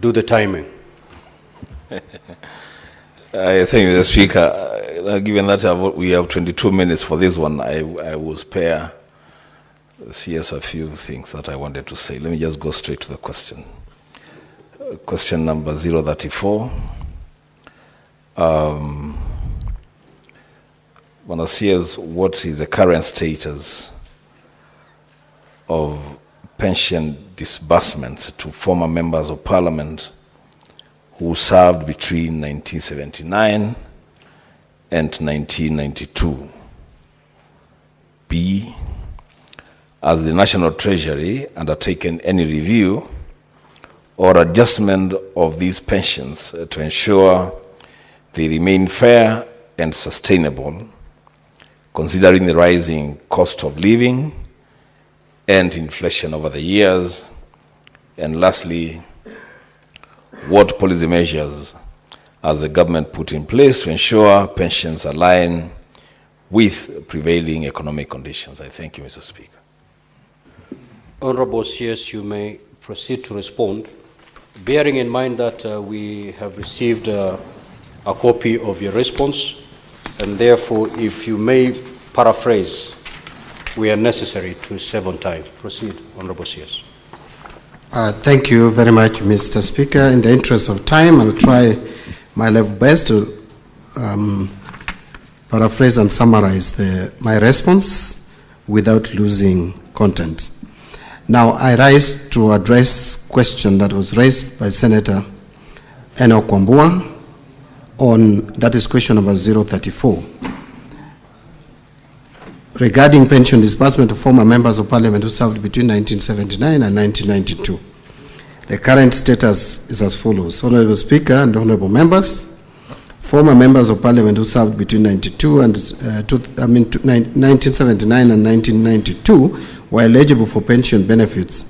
do the timing. I thank you, Mr. Speaker. Given that we have 22 minutes for this one, I will spare the CS a few things that I wanted to say. Let me just go straight to the question. Question number 034. One CS, what is the current status of pension disbursements to former members of parliament who served between 1979 and 1992? B, has the National Treasury undertaken any review or adjustment of these pensions to ensure they remain fair and sustainable, considering the rising cost of living and inflation over the years? And lastly, what policy measures has the government put in place to ensure pensions align with prevailing economic conditions? I thank you, Mr. Speaker. Honorable CS, you may proceed to respond, bearing in mind that we have received a copy of your response, and therefore, if you may paraphrase where necessary to save on time. Proceed, Honorable CS. Thank you very much, Mr. Speaker. In the interest of time, I'll try my level best to paraphrase and summarize my response without losing content. Now, I rise to address a question that was raised by Senator Enoch Wambua that is question number 034. Regarding pension disbursement to former members of parliament who served between 1979 and 1992. The current status is as follows. Honorable Speaker and honorable members, former members of parliament who served between 1979 and 1992 were eligible for pension benefits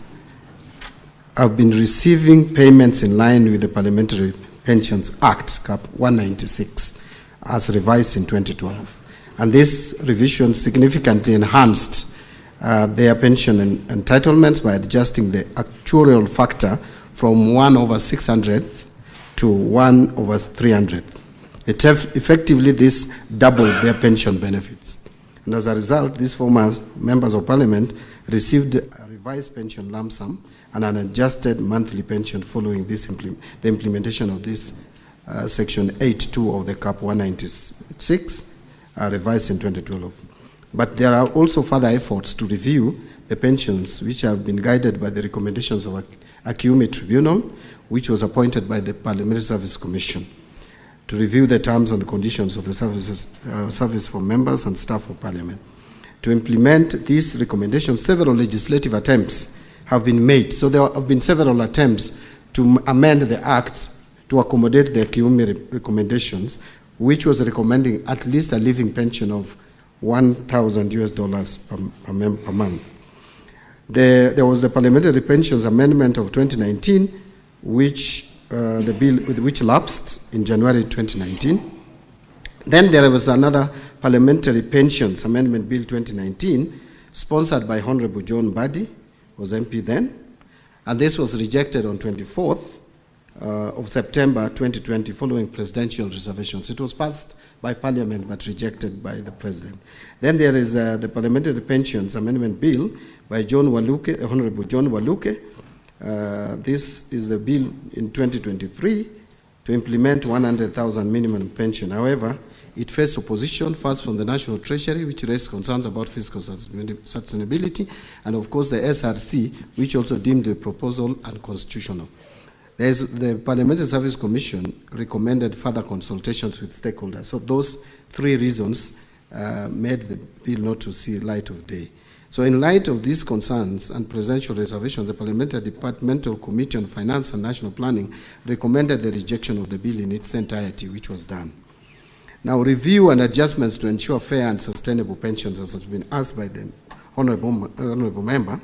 have been receiving payments in line with the Parliamentary Pensions Act, Cap 196, as revised in 2012. And this revision significantly enhanced their pension entitlements by adjusting the actuarial factor from 1/600 to 1/300. Effectively, this doubled their pension benefits. And as a result, these former members of parliament received a revised pension lump sum and an adjusted monthly pension following this the implementation of this Section 8.2 of the Cap 196, revised in 2012. But there are also further efforts to review the pensions which have been guided by the recommendations of a Kiumi Tribunal, which was appointed by the Parliamentary Service Commission to review the terms and conditions of the service for members and staff of Parliament. To implement these recommendations, several legislative attempts have been made. So there have been several attempts to amend the Act to accommodate the Kiumi recommendations, which was recommending at least a living pension of $1,000 per month. There was the Parliamentary Pensions Amendment of 2019, which the bill which lapsed in January 2019. Then there was another Parliamentary Pensions Amendment Bill 2019, sponsored by Honorable John Mbadi, was MP then, and this was rejected on 24th of September 2020 following presidential reservations. It was passed by Parliament but rejected by the President. Then there is the Parliamentary Pensions Amendment Bill by Honorable John Waluke. This is the bill in 2023 to implement 100,000 minimum pension. However, it faced opposition first from the National Treasury, which raised concerns about fiscal sustainability, and of course the SRC, which also deemed the proposal unconstitutional. The Parliamentary Service Commission recommended further consultations with stakeholders. So those three reasons made the bill not to see light of day. So in light of these concerns and presidential reservations, the Parliamentary Departmental Committee on Finance and National Planning recommended the rejection of the bill in its entirety, which was done. Now, review and adjustments to ensure fair and sustainable pensions, as has been asked by the honorable member.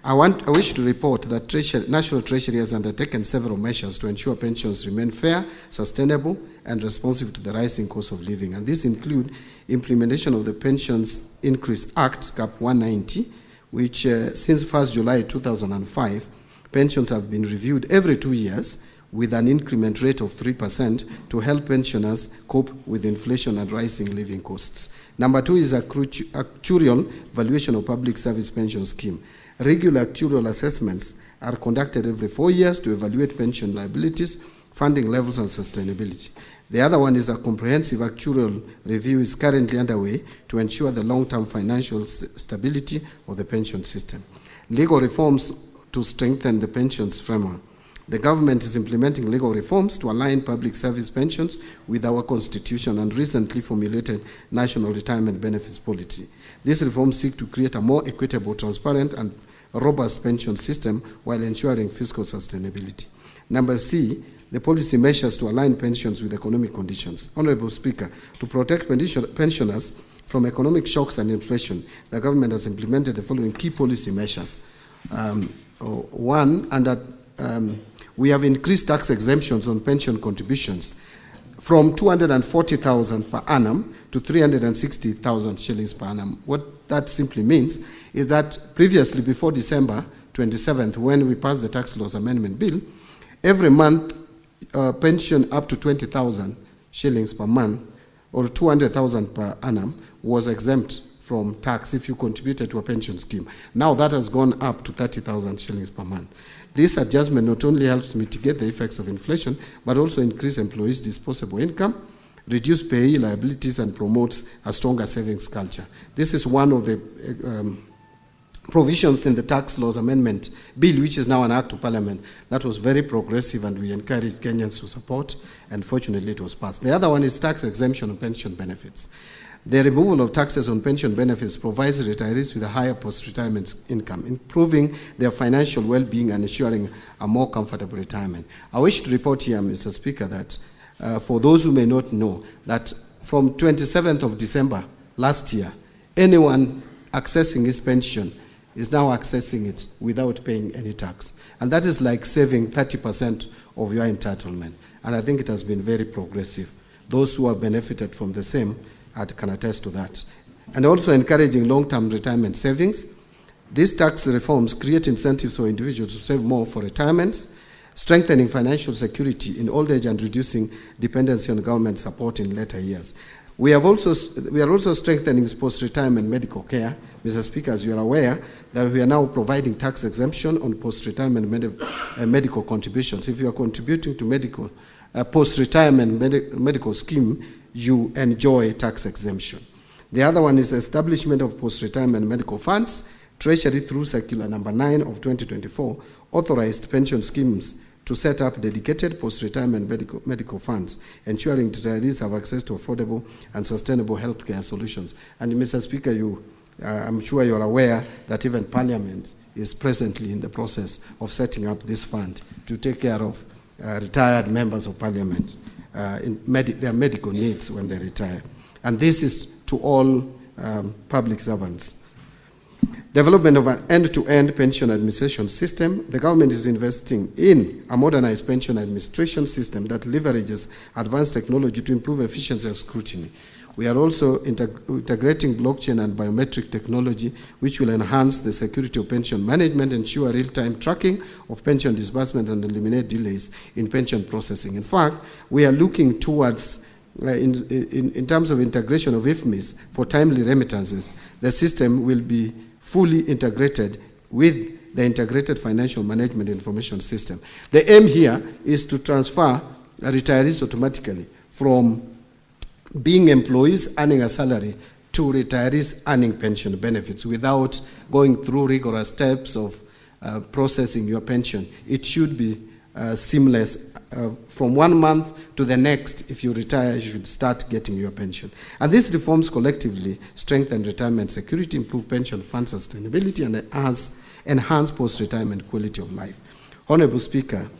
I wish to report that National Treasury has undertaken several measures to ensure pensions remain fair, sustainable, and responsive to the rising cost of living. And these include implementation of the Pensions Increase Act, Cap 190, which since 1st July 2005, pensions have been reviewed every 2 years with an increment rate of 3% to help pensioners cope with inflation and rising living costs. Number 2 is actuarial valuation of public service pension scheme. Regular actuarial assessments are conducted every 4 years to evaluate pension liabilities, funding levels, and sustainability. The other one is a comprehensive actuarial review is currently underway to ensure the long-term financial stability of the pension system. Legal reforms to strengthen the pensions framework. The government is implementing legal reforms to align public service pensions with our constitution and recently formulated national retirement benefits policy. These reforms seek to create a more equitable, transparent, and robust pension system while ensuring fiscal sustainability. Number C, the policy measures to align pensions with economic conditions. Honorable Speaker, to protect pensioners from economic shocks and inflation, the government has implemented the following key policy measures. We have increased tax exemptions on pension contributions from 240,000 per annum to 360,000 shillings per annum. What that simply means is that previously, before December 27th, when we passed the Tax Laws Amendment Bill, every month pension up to 20,000 shillings per month or 200,000 per annum was exempt from tax if you contributed to a pension scheme. Now that has gone up to 30,000 shillings per month. This adjustment not only helps mitigate the effects of inflation, but also increase employees' disposable income, reduce payee liabilities, and promotes a stronger savings culture. This is one of the provisions in the Tax Laws Amendment Bill, which is now an Act of Parliament, that was very progressive, and we encourage Kenyans to support, and fortunately it was passed. The other one is tax exemption on pension benefits. The removal of taxes on pension benefits provides retirees with a higher post-retirement income, improving their financial well-being and ensuring a more comfortable retirement. I wish to report here, Mr. Speaker, that for those who may not know, that from 27th of December last year, anyone accessing his pension is now accessing it without paying any tax. And that is like saving 30% of your entitlement. And I think it has been very progressive. Those who have benefited from the same can attest to that. And also encouraging long-term retirement savings. These tax reforms create incentives for individuals to save more for retirement, strengthening financial security in old age and reducing dependency on government support in later years. We are also strengthening post-retirement medical care. Mr. Speaker, as you are aware, that we are now providing tax exemption on post-retirement medical contributions. If you are contributing to post-retirement medical scheme, you enjoy tax exemption. The other one is establishment of post-retirement medical funds. Treasury, through Circular Number 9 of 2024, authorized pension schemes to set up dedicated post-retirement medical funds, ensuring retirees have access to affordable and sustainable healthcare solutions. And Mr. Speaker, I'm sure you're aware that even Parliament is presently in the process of setting up this fund to take care of retired members of Parliament in their medical needs when they retire. And this is to all public servants. Development of an end-to-end pension administration system. The government is investing in a modernized pension administration system that leverages advanced technology to improve efficiency and scrutiny. We are also integrating blockchain and biometric technology, which will enhance the security of pension management, ensure real-time tracking of pension disbursement, and eliminate delays in pension processing. In fact, we are looking towards, in terms of integration of IFMIs for timely remittances, the system will be fully integrated with the Integrated Financial Management Information System. The aim here is to transfer retirees automatically from being employees earning a salary to retirees earning pension benefits without going through rigorous steps of processing your pension. It should be seamless. From 1 month to the next, if you retire, you should start getting your pension. And these reforms collectively strengthen retirement security, improve pension fund sustainability, and enhance post-retirement quality of life. Honorable Speaker,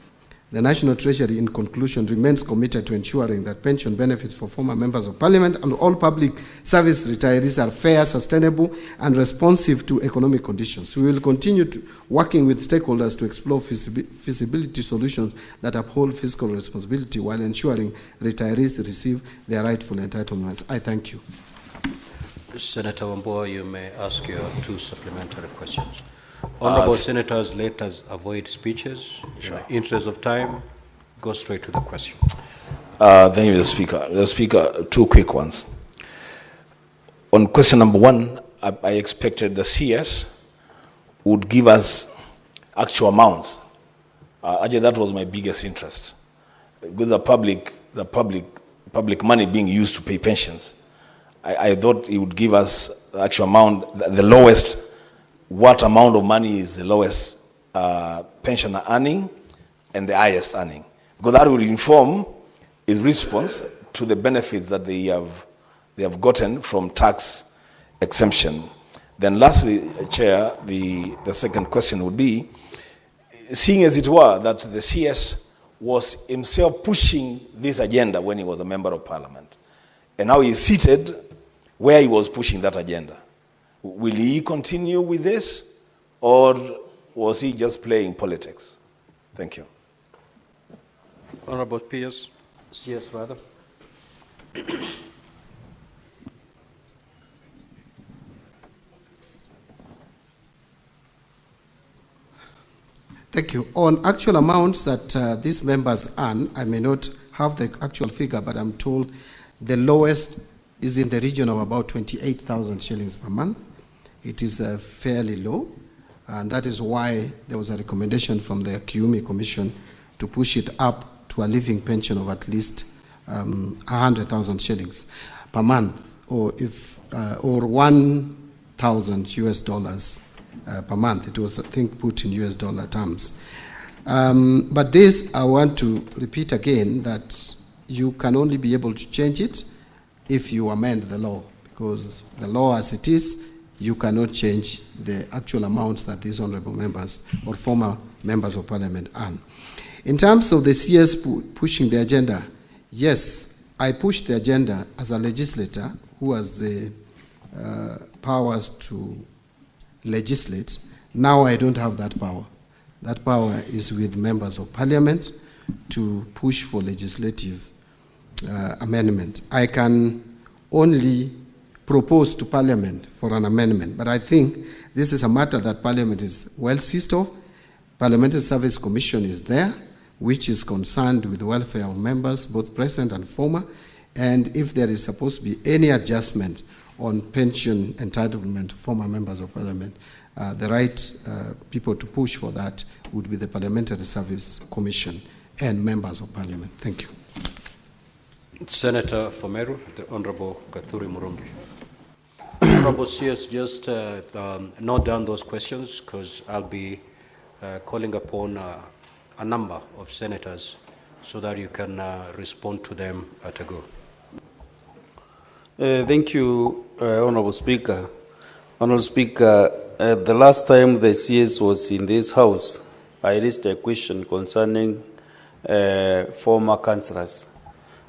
the National Treasury, in conclusion, remains committed to ensuring that pension benefits for former members of Parliament and all public service retirees are fair, sustainable, and responsive to economic conditions. We will continue working with stakeholders to explore feasibility solutions that uphold fiscal responsibility while ensuring retirees receive their rightful entitlements. I thank you. Senator Wambua, you may ask your 2 supplementary questions. Honorable Senators, let us avoid speeches. Sure. In the interest of time, go straight to the question. Thank you, Mr. Speaker. Mr. Speaker, two quick ones. On question number one, I expected the CS would give us actual amounts. Actually, that was my biggest interest. With the public money being used to pay pensions, I thought he would give us the actual amount, the lowest, what amount of money is the lowest pensioner earning and the highest earning. Because that will inform his response to the benefits that they have gotten from tax exemption. Then lastly, Chair, the second question would be, seeing as it were that the CS was himself pushing this agenda when he was a member of parliament, and now he's seated where he was pushing that agenda. Will he continue with this, or was he just playing politics? Thank you. Honorable Pierce, CS rather. Thank you. On actual amounts that these members earn, I may not have the actual figure, but I'm told the lowest is in the region of about 28,000 shillings per month. It is fairly low, and that is why there was a recommendation from the Kiumi Commission to push it up to a living pension of at least 100,000 shillings per month, or 1,000 US dollars per month. It was, I think, put in US dollar terms. But this, I want to repeat again that you can only be able to change it if you amend the law, because the law as it is, you cannot change the actual amounts that these honorable members or former members of parliament earn. In terms of the CS pushing the agenda, yes, I pushed the agenda as a legislator who has the powers to legislate. Now I don't have that power. That power is with members of parliament to push for legislative amendment. I can only propose to parliament for an amendment, but I think this is a matter that parliament is well seized of. Parliamentary Service Commission is there, which is concerned with the welfare of members, both present and former, and if there is supposed to be any adjustment on pension entitlement to former members of parliament, the right people to push for that would be the Parliamentary Service Commission and members of parliament. Thank you. Senator Fomeru, the Honorable Gathuri Murumbi. Honorable CS, just note down those questions, because I'll be calling upon a number of senators so that you can respond to them at a go. Thank you, Honorable Speaker. Honorable Speaker, the last time the CS was in this House, I raised a question concerning former councillors.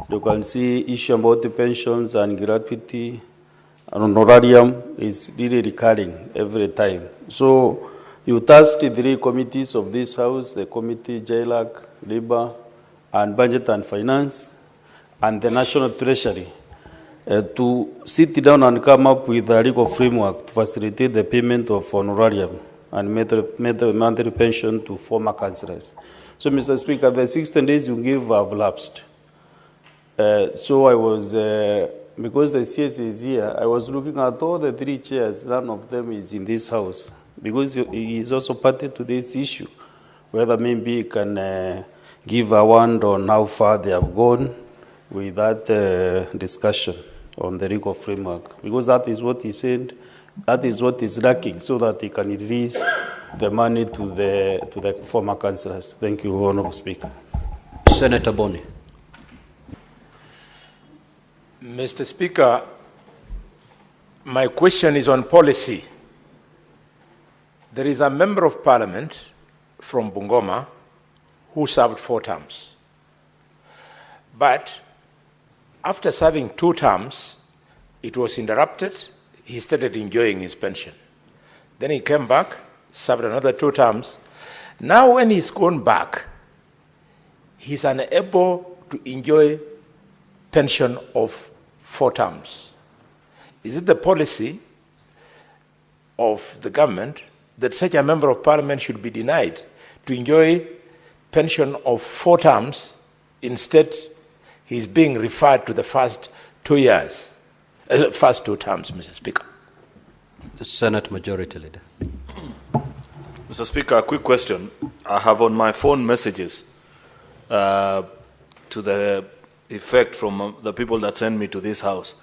You can see issue about the pensions and gratuity and honorarium is really recurring every time. So you tasked the three committees of this House, the committee, JLAC, Labour, and Budget and Finance, and the National Treasury, to sit down and come up with a legal framework to facilitate the payment of honorarium and monthly pension to former councillors. So, Mr. Speaker, the 16 days you give have lapsed. So I was, because the CS is here, I was looking at all the three chairs, none of them is in this House, because he is also party to this issue, whether maybe he can give a word on how far they have gone with that discussion on the legal framework, because that is what he said, that is what is lacking, so that he can release the money to the former councillors. Thank you, Honourable Speaker. Senator Boni. Mr. Speaker, my question is on policy. There is a member of parliament from Bungoma who served 4 terms. But after serving 2 terms, it was interrupted. He started enjoying his pension. Then he came back, served another 2 terms. Now when he's gone back, he's unable to enjoy pension of 4 terms. Is it the policy of the government that such a member of parliament should be denied to enjoy pension of 4 terms. Instead, he's being referred to the first 2 years, first 2 terms, Mr. Speaker. The Senate Majority Leader. Mr. Speaker, a quick question. I have on my phone messages to the effect from the people that send me to this house,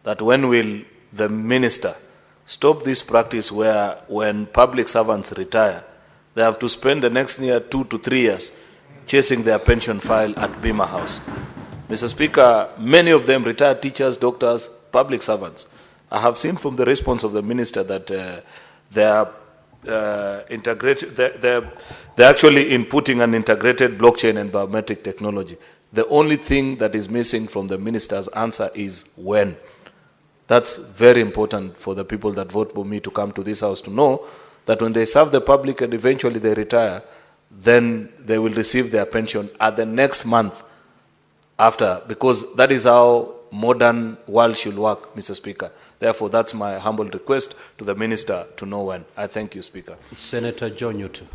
that when will the minister stop this practice where when public servants retire, they have to spend the next year 2 to 3 years chasing their pension file at Bima House. Mr. Speaker, many of them retired teachers, doctors, public servants. I have seen from the response of the minister that they are they're actually inputting an integrated blockchain and biometric technology. The only thing that is missing from the minister's answer is when. That's very important for the people that vote for me to come to this house to know that when they serve the public and eventually they retire, then they will receive their pension at the next month after, because that is how modern world should work, Mr. Speaker. Therefore, that's my humble request to the minister to know when. I thank you, Speaker. Senator John Newton.